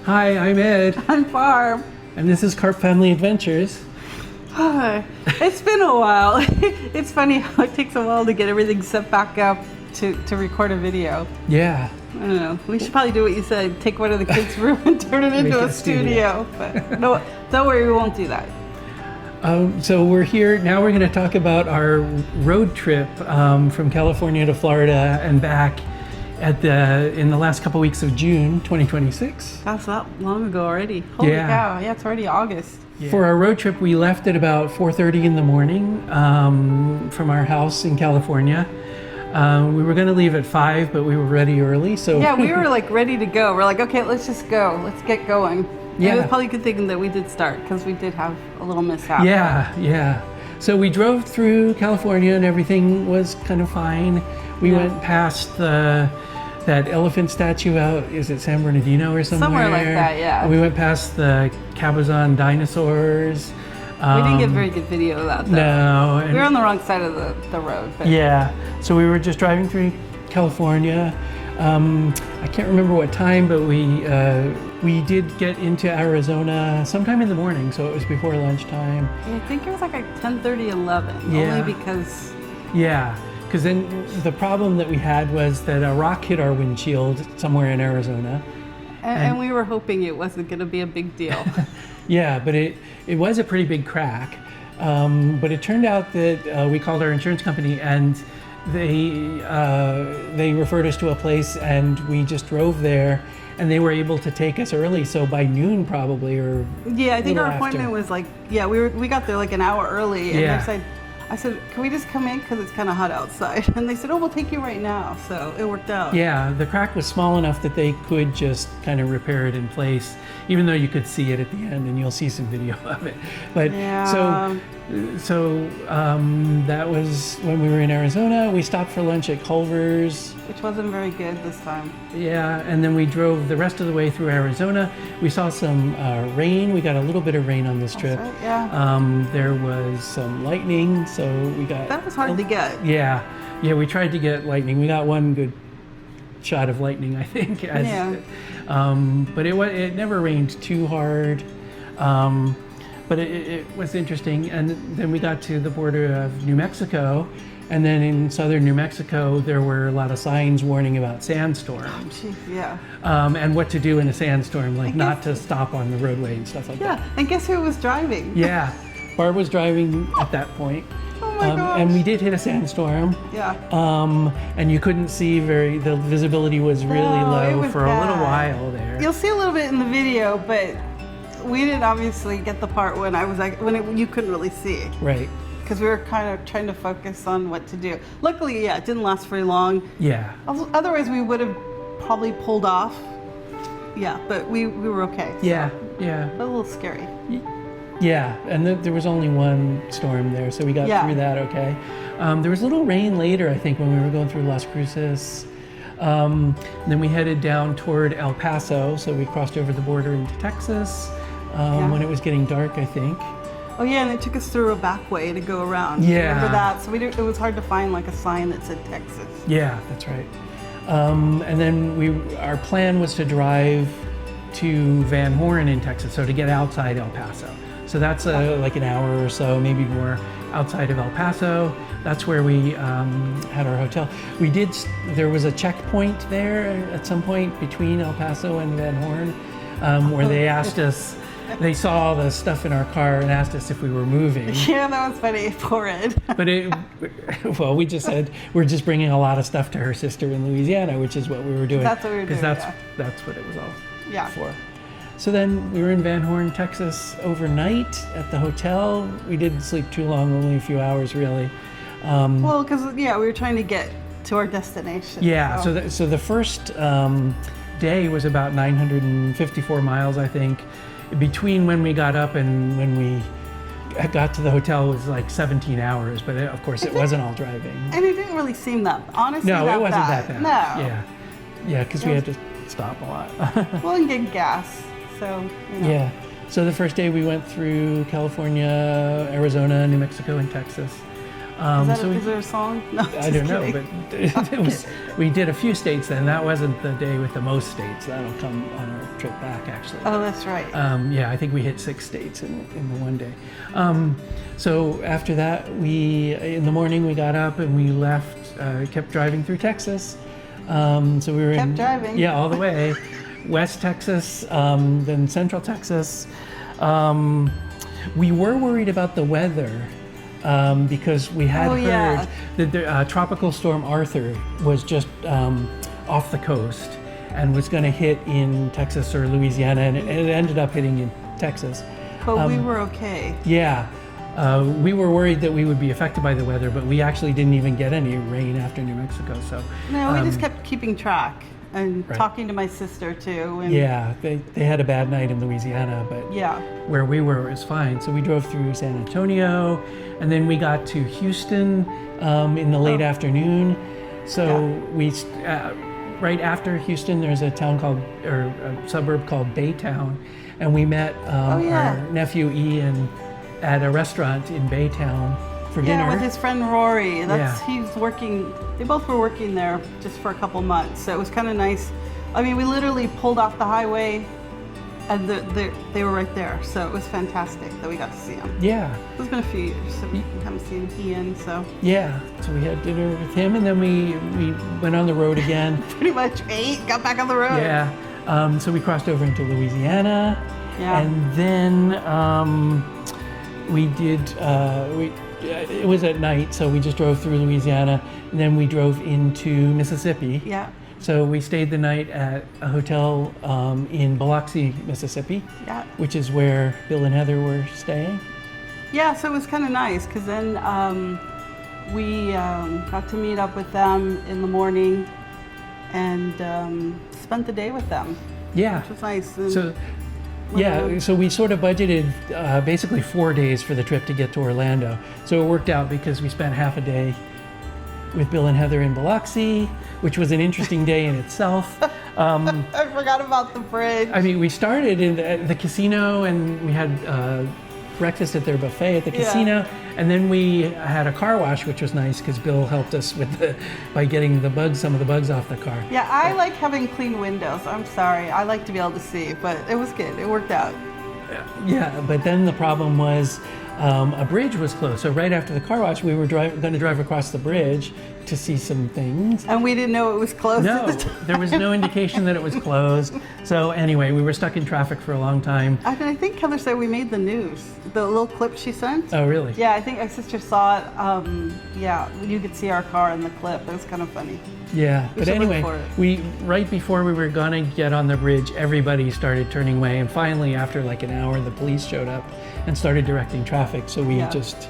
Hi, I'm Ed, I'm Barb. and this is Carp Family Adventures. It's been a while. It's funny how it takes a while to get everything set back up to record a video. Yeah. I don't know. We should probably do what you said. Take one of the kids' room and turn it into a studio. But no, don't worry, we won't do that. So we're here, now we're going to talk about our road trip from California to Florida and back in the last couple weeks of June 2026. That's that long ago already. Holy cow. Yeah, it's already August. Yeah. For our road trip, we left at about 4:30 in the morning from our house in California. We were going to leave at 5, but we were ready early. So yeah, we were like ready to go. We're like, okay, let's just go. Let's get going. Yeah. It was probably a good thing that we did start because we did have a little mishap. Yeah. So we drove through California and everything was kind of fine. We went past that elephant statue out, is it San Bernardino or somewhere? Somewhere like that, yeah. We went past the Cabazon dinosaurs. We didn't get very good video of that though. No. We were on the wrong side of the road. But. Yeah, so we were just driving through California. I can't remember what time, but we did get into Arizona sometime in the morning, so it was before lunchtime. Yeah, I think it was like 10:30, 11, only because... Yeah. Because then the problem that we had was that a rock hit our windshield somewhere in Arizona. And we were hoping it wasn't going to be a big deal. Yeah, but it was a pretty big crack. But it turned out that we called our insurance company and they referred us to a place and we just drove there and they were able to take us early. So by noon probably or yeah, I think our appointment was like, we got there like an hour early and I said, can we just come in because it's kind of hot outside? And they said, oh, we'll take you right now. So it worked out. Yeah, the crack was small enough that they could just kind of repair it in place, even though you could see it at the end and you'll see some video of it. But so that was when we were in Arizona. We stopped for lunch at Culver's. Which wasn't very good this time. Yeah, and then we drove the rest of the way through Arizona. We saw some rain. We got a little bit of rain on this trip. Right, yeah. There was some lightning, so we got... That was hard to get. Yeah, we tried to get lightning. We got one good shot of lightning, I think. But it never rained too hard. But it was interesting. And then we got to the border of New Mexico. And then in southern New Mexico, there were a lot of signs warning about sandstorms. Oh, geez, yeah. And what to do in a sandstorm, like not to stop on the roadway and stuff like that. Yeah, and guess who was driving? Yeah, Barb was driving at that point. Oh my gosh. And we did hit a sandstorm. Yeah. And you couldn't see the visibility was really low for a little while there. You'll see a little bit in the video, but we didn't obviously get the part when you couldn't really see. Right. Because we were kind of trying to focus on what to do. Luckily, it didn't last very long. Yeah. Otherwise, we would have probably pulled off. Yeah, but we were okay. So. Yeah. A little scary. Yeah, and there was only one storm there, so we got through that okay. There was a little rain later, I think, when we were going through Las Cruces. Then we headed down toward El Paso, so we crossed over the border into Texas when it was getting dark, I think. Oh yeah, and it took us through a back way to go around. Yeah. Remember that? So it was hard to find like a sign that said Texas. Yeah, that's right. And then our plan was to drive to Van Horn in Texas, so to get outside El Paso. So that's like an hour or so, maybe more, outside of El Paso. That's where we had our hotel. There was a checkpoint there at some point between El Paso and Van Horn where they asked us, they saw the stuff in our car and asked us if we were moving. Yeah, that was funny. Poor Ed. But we just said we're just bringing a lot of stuff to her sister in Louisiana, which is what we were doing. That's what we were doing. Because that's what it was all for. So then we were in Van Horn, Texas overnight at the hotel. We didn't sleep too long, only a few hours really. Well, because we were trying to get to our destination. Yeah, so the first day was about 954 miles, I think. Between when we got up and when we got to the hotel was like 17 hours, but of course it wasn't all driving. And it didn't really seem that, honestly. No, it wasn't that bad. No. Yeah, because we had to stop a lot. Well, and get gas, so, Yeah, so the first day we went through California, Arizona, New Mexico, and Texas. Is there a song? No, I don't know, but we did a few states then. That wasn't the day with the most states. That'll come on our trip back, actually. Oh, that's right. Yeah, I think we hit 6 states in the one day. So after that, in the morning we got up and we left, kept driving through Texas. So we were kept driving. Yeah, all the way. West Texas, then Central Texas. We were worried about the weather. Because we had heard that the tropical storm Arthur was just off the coast and was going to hit in Texas or Louisiana, and it ended up hitting in Texas. But we were okay. Yeah. We were worried that we would be affected by the weather, but we actually didn't even get any rain after New Mexico. So no, we just kept keeping track and talking to my sister too. And yeah, they had a bad night in Louisiana, but where we were, it was fine. So we drove through San Antonio, and then we got to Houston in the late afternoon. So we right after Houston, there's a town a suburb called Baytown, and we met our nephew Ian at a restaurant in Baytown for dinner. Yeah, with his friend Rory. He's working. They both were working there just for a couple months, so it was kind of nice. I mean, we literally pulled off the highway, and they were right there. So it was fantastic that we got to see them. Yeah, it's been a few years, so we haven't seen Ian. So yeah, so we had dinner with him, and then we went on the road again. Pretty much got back on the road. Yeah, so we crossed over into Louisiana, and then we did. It was at night, so we just drove through Louisiana, and then we drove into Mississippi. Yeah. So we stayed the night at a hotel in Biloxi, Mississippi, which is where Bill and Heather were staying. Yeah, so it was kind of nice because then we got to meet up with them in the morning and spent the day with them. Yeah. Which was nice. And so we sort of budgeted basically 4 days for the trip to get to Orlando. So it worked out because we spent half a day with Bill and Heather in Biloxi, which was an interesting day in itself. I forgot about the bridge. I mean, we started in the casino, and we had breakfast at their buffet at the casino, and then we had a car wash, which was nice because Bill helped us by getting some of the bugs off the car. Yeah, I like having clean windows. I'm sorry, I like to be able to see, but it was good. It worked out. Yeah, but then the problem was a bridge was closed. So right after the car wash, we were going to drive across the bridge to see some things. And we didn't know it was closed No, at the time. There was no indication that it was closed. So anyway, we were stuck in traffic for a long time. I think Heather said we made the news. The little clip she sent. Oh, really? Yeah, I think my sister saw it. You could see our car in the clip. It was kind of funny. Yeah, but anyway, right before we were gonna get on the bridge, everybody started turning away, and finally, after like an hour, the police showed up and started directing traffic. So we just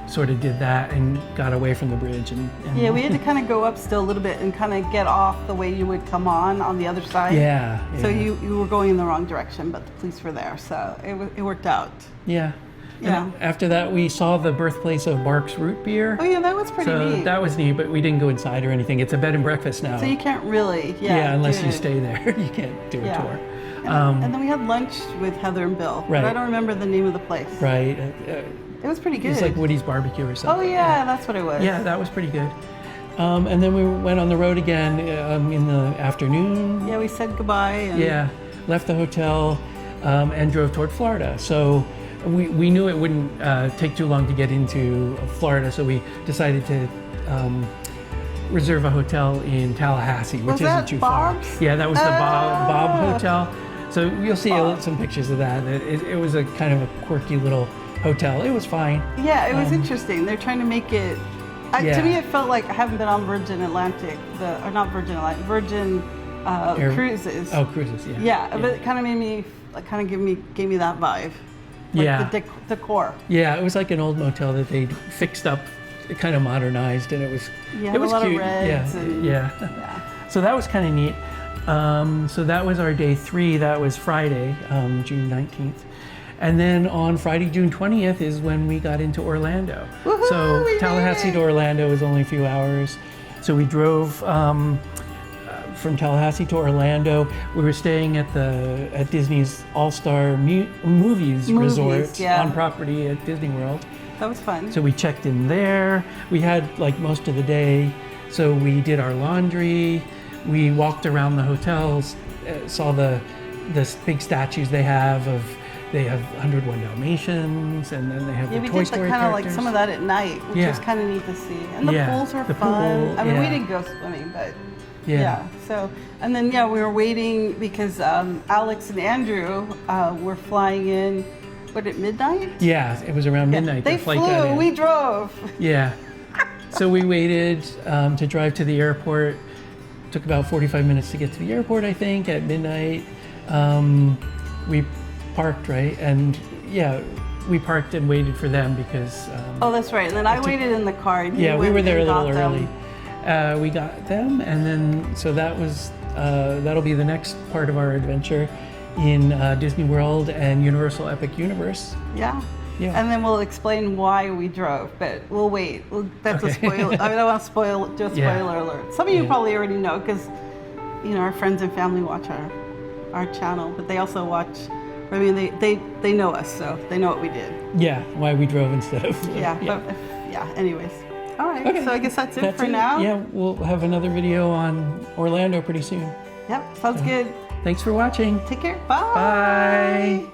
sort of did that and got away from the bridge. And we had to kind of go up still a little bit and kind of get off the way you would come on the other side. Yeah. So you were going in the wrong direction, but the police were there, so it worked out. Yeah. Yeah. And after that, we saw the birthplace of Barks Root Beer. Oh yeah, that was pretty neat. So that was neat, but we didn't go inside or anything. It's a bed and breakfast now. So you can't really, unless you stay there, you can't do a tour. And then we had lunch with Heather and Bill. Right. But I don't remember the name of the place. Right. It was pretty good. It's like Woody's Barbecue or something. Oh yeah, that's what it was. Yeah, that was pretty good. And then we went on the road again in the afternoon. Yeah, we said goodbye. And left the hotel and drove toward Florida. So we knew it wouldn't take too long to get into Florida, so we decided to reserve a hotel in Tallahassee, which isn't too far. Yeah, that was the Bob Hotel. So you'll see some pictures of that. It was a kind of a quirky little hotel. It was fine. Yeah, it was interesting. They're trying to make it. To me, it felt like I haven't been on Virgin Atlantic, Virgin Cruises. Oh, cruises. Yeah. Yeah, but it kind of made me, gave me that vibe. Like the decor. Yeah, it was like an old motel that they fixed up, kind of modernized, and it was it was a lot cute. Of reds Yeah. So that was kind of neat. So that was our day 3. That was Friday, June 19th. And then on Friday, June 20th is when we got into Orlando. Woohoo, so Tallahassee to Orlando is only a few hours. So we drove from Tallahassee to Orlando. We were staying at Disney's All-Star Movies Resort on property at Disney World. that was fun. So we checked in there. We had like most of the day. So we did our laundry. We walked around the hotels, saw the big statues they have. They have 101 Dalmatians, and then they have Yeah, the we Toy did Story kind of characters. like some of that at night, which Yeah. was kind of neat to see. And the Yeah, pools were the fun. pool, I mean, we yeah. didn't go swimming, but Yeah. yeah. So, and then we were waiting because Alex and Andrew were flying in. What, at midnight? Yeah, it was around midnight. They the flight got flew. in. We drove. Yeah. So we waited to drive to the airport. Took about 45 minutes to get to the airport, I think, at midnight. We parked, right? And yeah, we parked and waited for them because... Oh, that's right. And then I waited in the car. And he yeah, we went were there a and little got them. early. We got them, and then, so that was, that'll be the next part of our adventure in Disney World and Universal Epic Universe. Yeah. Yeah. And then we'll explain why we drove, but we'll wait. That's a Okay. spoiler. I mean, I don't want to spoil, just Yeah. spoiler alert. Some of you Yeah. probably already know because, our friends and family watch our channel, but they also watch, I mean, they know us, so they know what we did. Yeah, why we drove instead of... Yeah, but anyways. All right, Okay. so I guess that's it for it. now. Yeah, we'll have another video on Orlando pretty soon. Yep, sounds good. Thanks for watching. Take care. Bye. Bye.